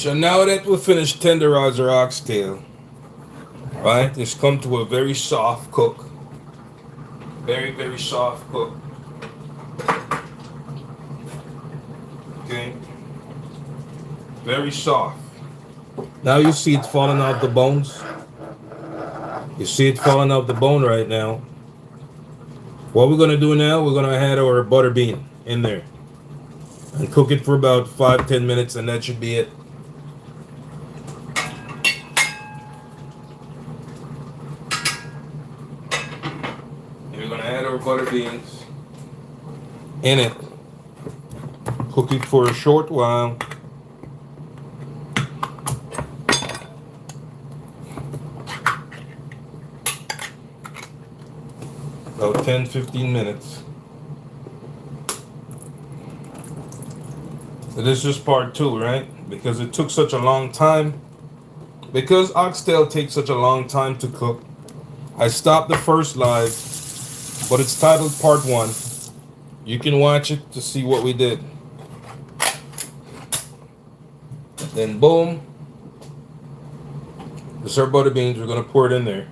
So now that we finished tenderize our oxtail, right? It's come to a very soft cook. Very, very soft cook. Okay? Very soft. Now you see it falling out the bones. You see it falling out the bone right now. What we're gonna do now, we're gonna add our butter bean in there and cook it for about 5-10 minutes, and that should be it. We're gonna add our butter beans in it. Cook it for a short while. About 10-15 minutes. So this is part 2, right? Because it took such a long time. Because oxtail takes such a long time to cook, I stopped the first live, but it's titled part 1. You can watch it to see what we did. Then boom. This our butter beans. We're gonna pour it in there.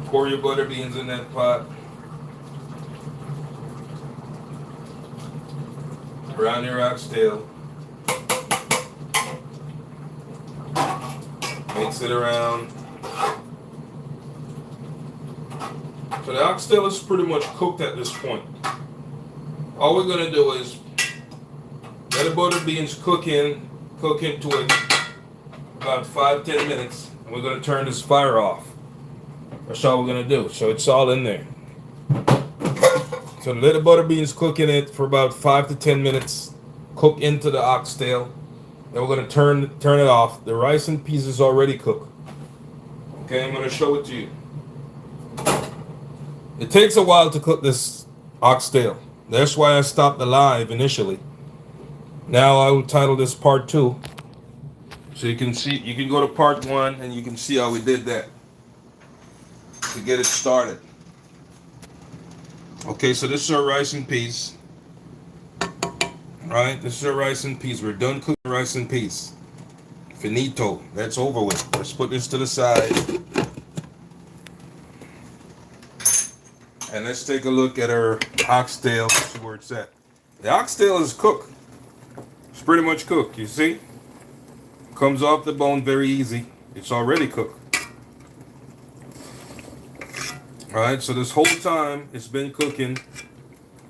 Pour your butter beans in that pot. Around your oxtail. Mix it around. So the oxtail is pretty much cooked at this point. All we're gonna do is let the butter beans cook into it about 5-10 minutes, and we're gonna turn this fire off. That's all we're gonna do. So it's all in there. So let the butter beans cook in it for about 5-10 minutes. Cook into the oxtail. Then we're gonna turn it off. The rice and peas is already cooked. Okay, I'm gonna show it to you. It takes a while to cook this oxtail. That's why I stopped the live initially. Now I will title this part 2. So you can see, you can go to part 1 and you can see how we did that to get it started. Okay, so this is our rice and peas. Right, this is our rice and peas. We're done cooking rice and peas. Finito. That's over with. Let's put this to the side. And let's take a look at our oxtail, see where it's at. The oxtail is cooked. It's pretty much cooked, you see? Comes off the bone very easy. It's already cooked. Alright, so this whole time it's been cooking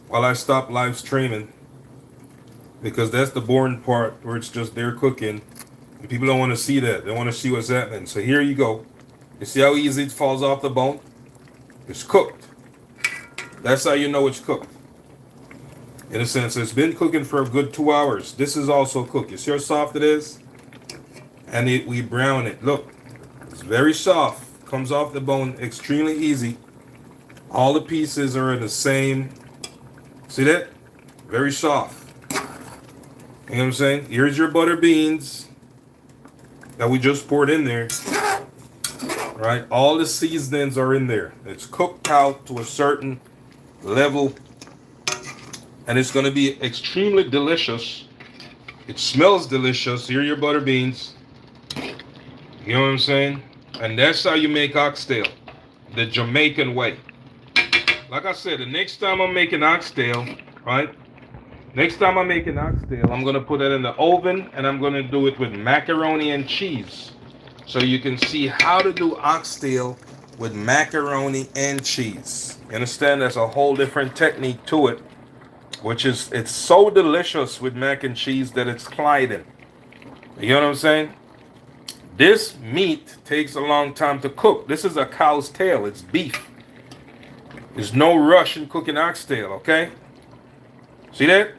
while I stopped live streaming. Because that's the boring part where it's just there cooking. And people don't want to see that. They want to see what's happening. So here you go. You see how easy it falls off the bone? It's cooked. That's how you know it's cooked. In a sense, it's been cooking for a good 2 hours. This is also cooked. You see how soft it is? And we brown it. Look, it's very soft. Comes off the bone extremely easy. All the pieces are in the same. See that? Very soft. You know what I'm saying? Here's your butter beans that we just poured in there. Right? All the seasonings are in there. It's cooked out to a certain level. And it's going to be extremely delicious. It smells delicious. Here are your butter beans. You know what I'm saying? And that's how you make oxtail. The Jamaican way. Like I said, the next time I'm making oxtail, right? Next time I make an oxtail, I'm going to put it in the oven and I'm going to do it with macaroni and cheese. So you can see how to do oxtail with macaroni and cheese. You understand? There's a whole different technique to it, which is, it's so delicious with mac and cheese that it's gliding. You know what I'm saying? This meat takes a long time to cook. This is a cow's tail. It's beef. There's no rush in cooking oxtail, okay? See that?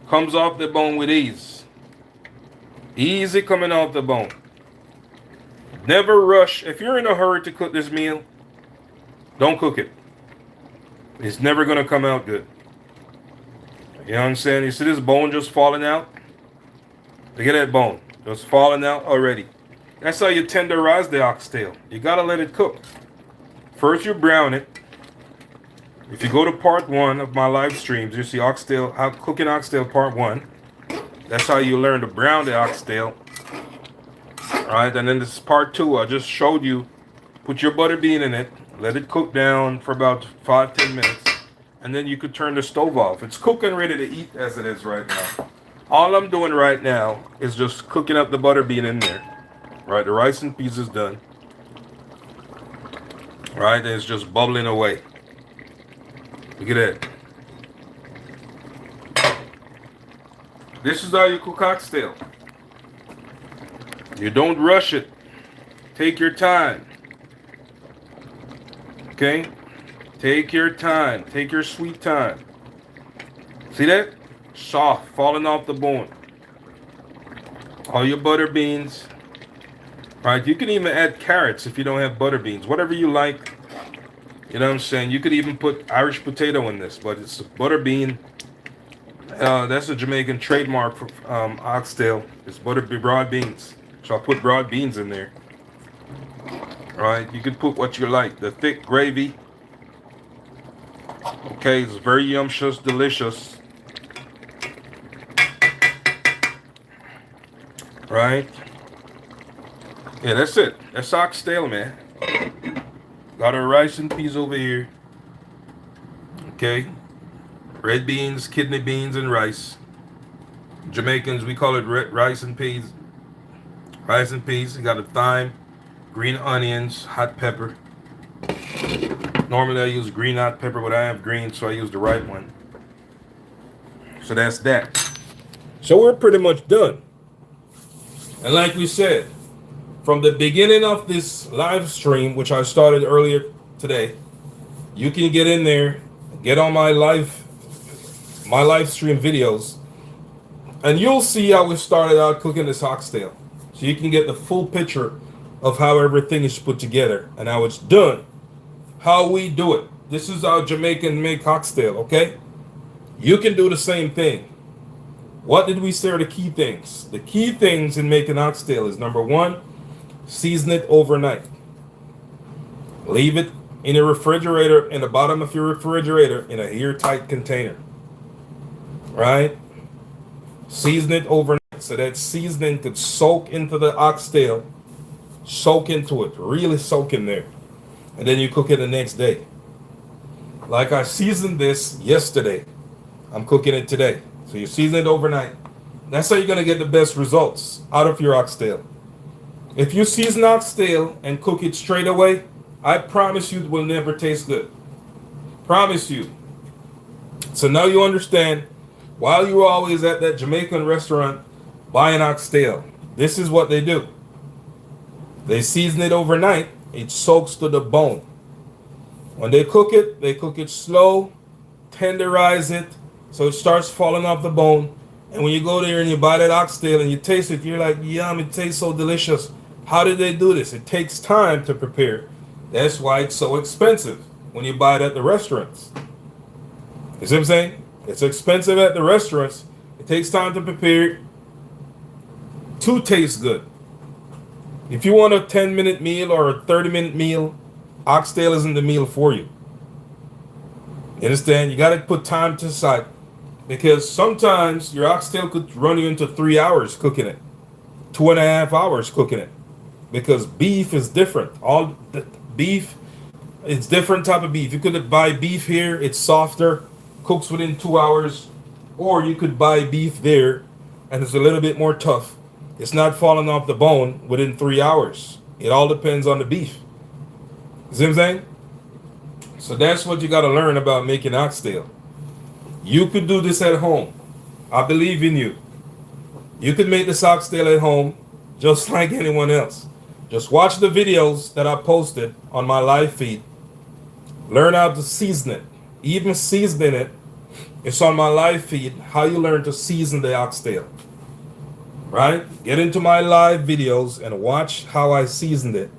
Comes off the bone with ease. Easy coming off the bone. Never rush. If you're in a hurry to cook this meal, don't cook it. It's never going to come out good. You know what I'm saying? You see this bone just falling out? Look at that bone. Just falling out already. That's how you tenderize the oxtail. You got to let it cook. First you brown it. If you go to part 1 of my live streams, you see oxtail, how cooking oxtail part 1. That's how you learn to brown the oxtail. Alright, and then this is part 2. I just showed you. Put your butter bean in it. Let it cook down for about 5-10 minutes. And then you could turn the stove off. It's cooking ready to eat as it is right now. All I'm doing right now is just cooking up the butter bean in there. Right, the rice and peas is done. Right, and it's just bubbling away. Look at that. This is how you cook oxtail. You don't rush it. Take your time. Okay? Take your time. Take your sweet time. See that? Soft, falling off the bone. All your butter beans. Right? You can even add carrots if you don't have butter beans. Whatever you like. You know what I'm saying? You could even put Irish potato in this, but it's a butter bean. That's a Jamaican trademark for oxtail. It's broad beans. So I put broad beans in there. Right? You could put what you like. The thick gravy. Okay, it's very yumptious, delicious. Right? Yeah, that's it. That's oxtail, man. Got our rice and peas over here. Okay. Red beans, kidney beans, and rice. Jamaicans, we call it rice and peas. Rice and peas. You got a thyme, green onions, hot pepper. Normally I use green hot pepper, but I have green, so I use the right one. So that's that. So we're pretty much done. And like we said, from the beginning of this live stream, which I started earlier today, you can get in there, get on my live stream videos, and you'll see how we started out cooking this oxtail. So you can get the full picture of how everything is put together and how it's done, how we do it. This is how Jamaican make oxtail, okay? You can do the same thing. What did we say are the key things? The key things in making oxtail is, number 1, season it overnight. Leave it in a refrigerator, in the bottom of your refrigerator, in a airtight container. Right? Season it overnight so that seasoning could soak into the oxtail. Soak into it. Really soak in there. And then you cook it the next day. Like I seasoned this yesterday. I'm cooking it today. So you season it overnight. That's how you're going to get the best results out of your oxtail. If you season oxtail and cook it straight away, I promise you it will never taste good. Promise you. So now you understand, while you're always at that Jamaican restaurant buying oxtail, this is what they do. They season it overnight. It soaks to the bone. When they cook it slow, tenderize it, so it starts falling off the bone. And when you go there and you buy that oxtail and you taste it, you're like, yum, it tastes so delicious. How did they do this? It takes time to prepare. That's why it's so expensive when you buy it at the restaurants. You see what I'm saying? It's expensive at the restaurants. It takes time to prepare it to taste good. If you want a 10-minute meal or a 30-minute meal, oxtail isn't the meal for you. You understand? You got to put time to the side. Because sometimes your oxtail could run you into 3 hours cooking it. 2.5 hours cooking it. Because beef is different. All the beef, it's different type of beef. You could buy beef here, it's softer, cooks within 2 hours. Or you could buy beef there, and it's a little bit more tough. It's not falling off the bone within 3 hours. It all depends on the beef. You see what I'm saying? So that's what you got to learn about making oxtail. You could do this at home. I believe in you. You could make this oxtail at home just like anyone else. Just watch the videos that I posted on my live feed. Learn how to season it. Even seasoning it, it's on my live feed, how you learn to season the oxtail. Right? Get into my live videos and watch how I seasoned it.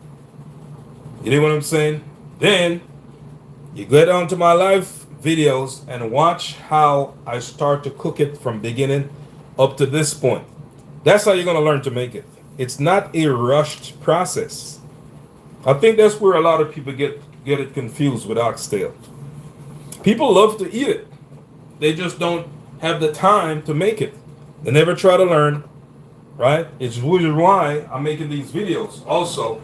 You know what I'm saying? Then you get onto my live videos and watch how I start to cook it from beginning up to this point. That's how you're going to learn to make it. It's not a rushed process. I think that's where a lot of people get get it confused with oxtail. People love to eat it. They just don't have the time to make it. They never try to learn, right? It's why I'm making these videos also.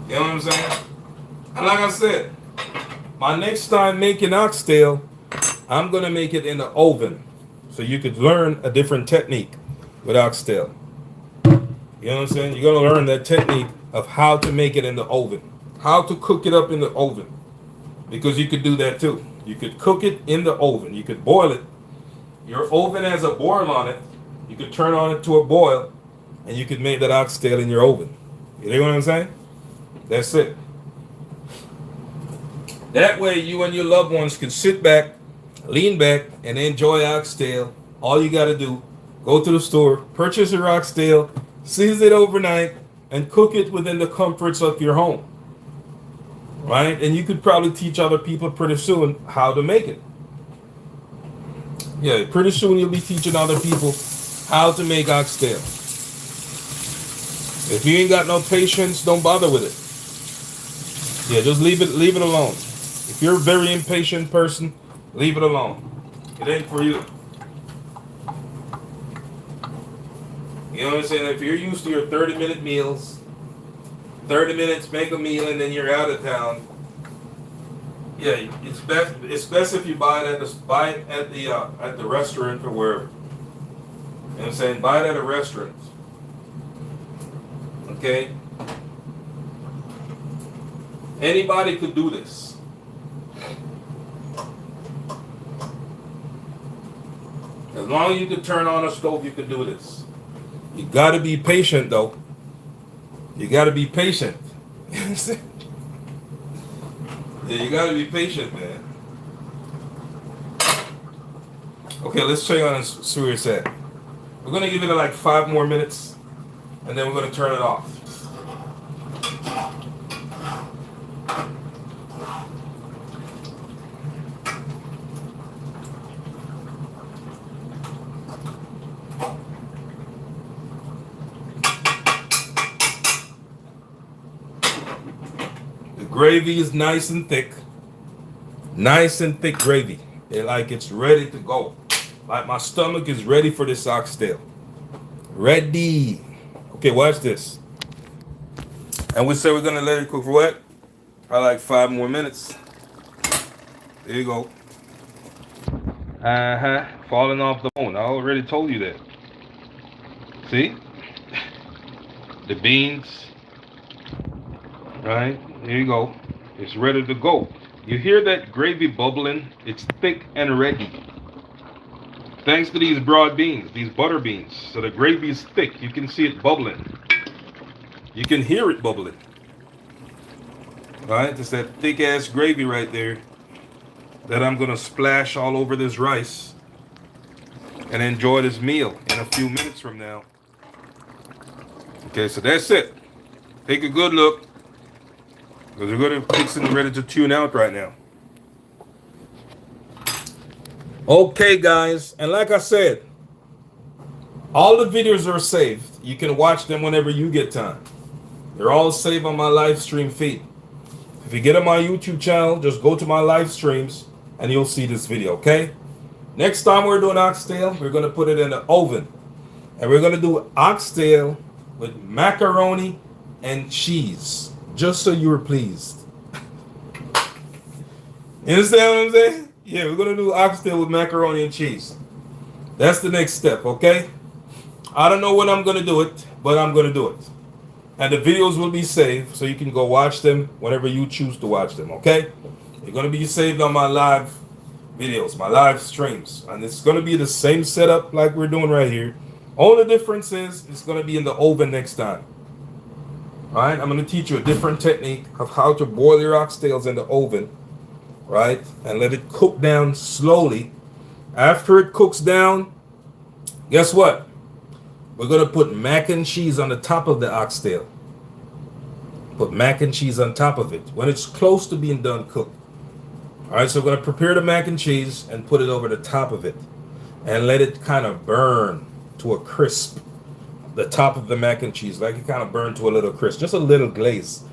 You know what I'm saying? And like I said, my next time making oxtail, I'm going to make it in the oven. So you could learn a different technique with oxtail. You know what I'm saying? You're going to learn that technique of how to make it in the oven. How to cook it up in the oven. Because you could do that too. You could cook it in the oven. You could boil it. Your oven has a boil on it. You could turn on it to a boil. And you could make that oxtail in your oven. You know what I'm saying? That's it. That way you and your loved ones can sit back, lean back, and enjoy oxtail. All you got to do, go to the store, purchase your oxtail, season it overnight, and cook it within the comforts of your home. Right? And you could probably teach other people pretty soon how to make it. Yeah, pretty soon you'll be teaching other people how to make oxtail. If you ain't got no patience, don't bother with it. Yeah, just leave it alone. If you're a very impatient person, leave it alone. It ain't for you. You know what I'm saying? If you're used to your 30-minute meals, 30 minutes, make a meal, and then you're out of town. Yeah, it's best if you buy it at the restaurant or wherever. You know what I'm saying? Buy it at a restaurant. Okay? Anybody could do this. As long as you can turn on a stove, you can do this. You gotta be patient though. You gotta be patient. Yeah, you gotta be patient, man. Okay, let's check on this serious set. We're gonna give it like 5 more minutes, and then we're gonna turn it off. Gravy is nice and thick. Nice and thick gravy. It's ready to go. Like my stomach is ready for this oxtail. Ready. Okay, watch this. And we say we're gonna let it cook for what? Probably like 5 more minutes. There you go. Falling off the bone. I already told you that. See? The beans. Right? There you go. It's ready to go. You hear that gravy bubbling? It's thick and ready. Thanks to these broad beans, these butter beans. So the gravy is thick. You can see it bubbling. You can hear it bubbling. Right? It's that thick ass gravy right there that I'm going to splash all over this rice and enjoy this meal in a few minutes from now. Okay, so that's it. Take a good look. Because we're going to fix it ready to tune out right now. Okay, guys. And like I said, all the videos are saved. You can watch them whenever you get time. They're all saved on my live stream feed. If you get on my YouTube channel, just go to my live streams and you'll see this video, okay? Next time we're doing oxtail, we're going to put it in the oven. And we're going to do oxtail with macaroni and cheese. Just so you were pleased. You understand what I'm saying? Yeah, we're going to do oxtail with macaroni and cheese. That's the next step, okay? I don't know when I'm going to do it, but I'm going to do it. And the videos will be saved, so you can go watch them whenever you choose to watch them, okay? They're going to be saved on my live videos, my live streams. And it's going to be the same setup like we're doing right here. Only difference is it's going to be in the oven next time. Alright, I'm going to teach you a different technique of how to boil your oxtails in the oven. Right? And let it cook down slowly. After it cooks down, guess what? We're going to put mac and cheese on the top of the oxtail. Put mac and cheese on top of it when it's close to being done cooked. Alright, so we're going to prepare the mac and cheese and put it over the top of it. And let it kind of burn to a crisp. the top of the mac and cheese, like it kind of burned to a little crisp, just a little glaze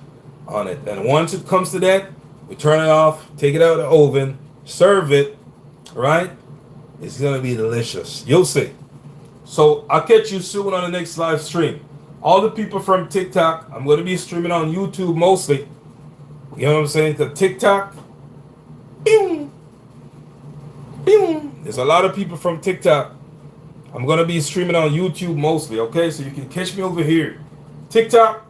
on it. And once it comes to that, we turn it off, take it out of the oven, serve it, right? It's gonna be delicious. You'll see. So I'll catch you soon on the next live stream. All the people from TikTok, I'm gonna be streaming on YouTube mostly. You know what I'm saying? Because TikTok, boom, boom. There's a lot of people from TikTok. I'm gonna be streaming on YouTube mostly, okay? So you can catch me over here. TikTok,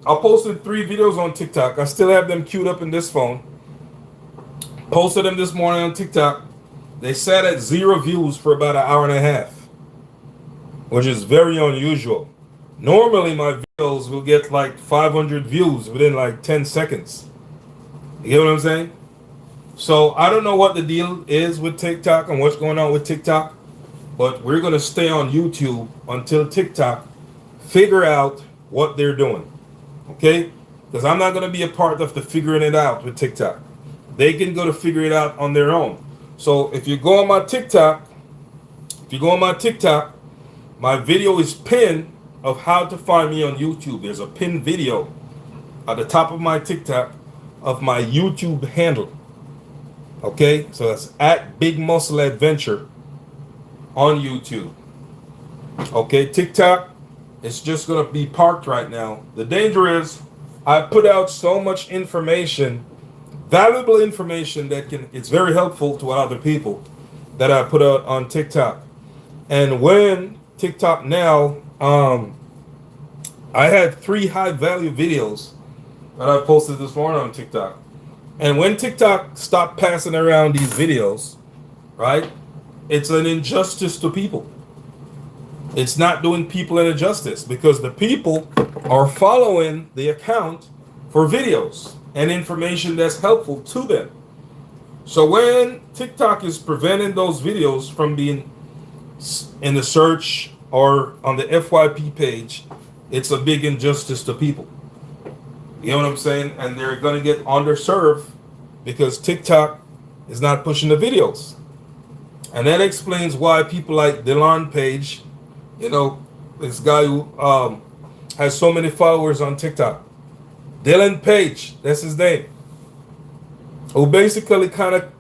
I posted 3 videos on TikTok. I still have them queued up in this phone. Posted them this morning on TikTok. They sat at 0 views for about an hour and a half, which is very unusual. Normally my videos will get like 500 views within like 10 seconds. You get what I'm saying? So I don't know what the deal is with TikTok and what's going on with TikTok, but we're going to stay on YouTube until TikTok figure out what they're doing. Okay? Because I'm not going to be a part of the figuring it out with TikTok. They can go to figure it out on their own. So if you go on my TikTok, my video is pinned of how to find me on YouTube. There's a pinned video at the top of my TikTok of my YouTube handle. Okay, so that's at Big Muscle Adventure on YouTube. Okay, TikTok, it's just gonna be parked right now. The danger is I put out so much information, valuable information it's very helpful to other people that I put out on TikTok. And when TikTok now, I had 3 high value videos that I posted this morning on TikTok. And when TikTok stopped passing around these videos, right, it's an injustice to people. It's not doing people any justice because the people are following the account for videos and information that's helpful to them. So when TikTok is preventing those videos from being in the search or on the FYP page, it's a big injustice to people. You know what I'm saying? And they're going to get underserved because TikTok is not pushing the videos. And that explains why people like Dylan Page, you know, this guy who has so many followers on TikTok. Dylan Page, that's his name. Who basically kind of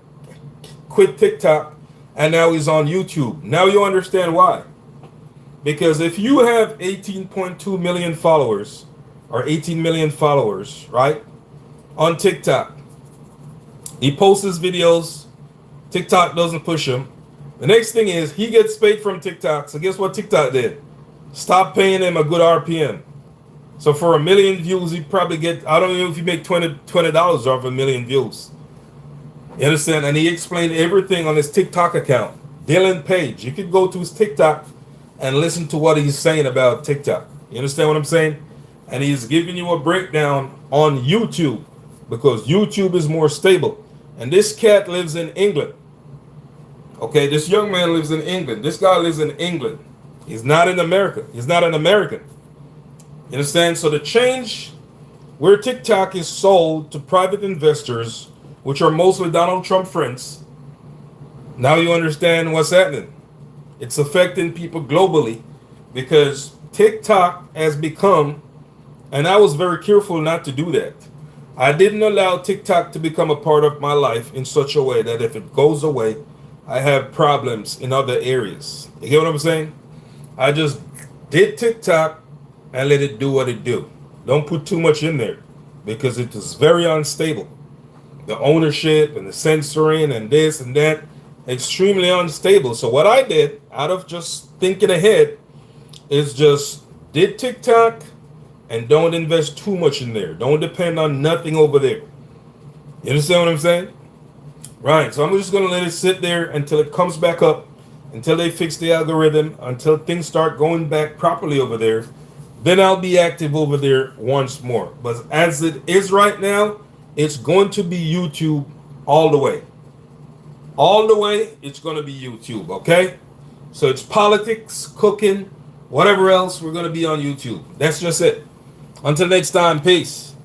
quit TikTok and now he's on YouTube. Now you understand why. Because if you have 18.2 million followers or 18 million followers, right, on TikTok, he posts his videos, TikTok doesn't push him. The next thing is he gets paid from TikTok. So guess what TikTok did? Stop paying him a good RPM. So for 1 million views, he probably get, I don't know if you make $20 off 1 million views. You understand? And he explained everything on his TikTok account. Dylan Page. You could go to his TikTok and listen to what he's saying about TikTok. You understand what I'm saying? And he's giving you a breakdown on YouTube because YouTube is more stable. And this cat lives in England. Okay, this young man lives in England. This guy lives in England. He's not in America. He's not an American. You understand? So the change where TikTok is sold to private investors, which are mostly Donald Trump friends, now you understand what's happening. It's affecting people globally because TikTok has become, and I was very careful not to do that. I didn't allow TikTok to become a part of my life in such a way that if it goes away, I have problems in other areas. You get what I'm saying? I just did TikTok and let it do what it do. Don't put too much in there because it is very unstable. The ownership and the censoring and this and that, extremely unstable. So what I did, out of just thinking ahead, is just did TikTok and don't invest too much in there. Don't depend on nothing over there. You understand what I'm saying? Right, so I'm just going to let it sit there until it comes back up, until they fix the algorithm, until things start going back properly over there. Then I'll be active over there once more. But as it is right now, it's going to be YouTube all the way. All the way, it's going to be YouTube, okay? So it's politics, cooking, whatever else, we're going to be on YouTube. That's just it. Until next time, peace.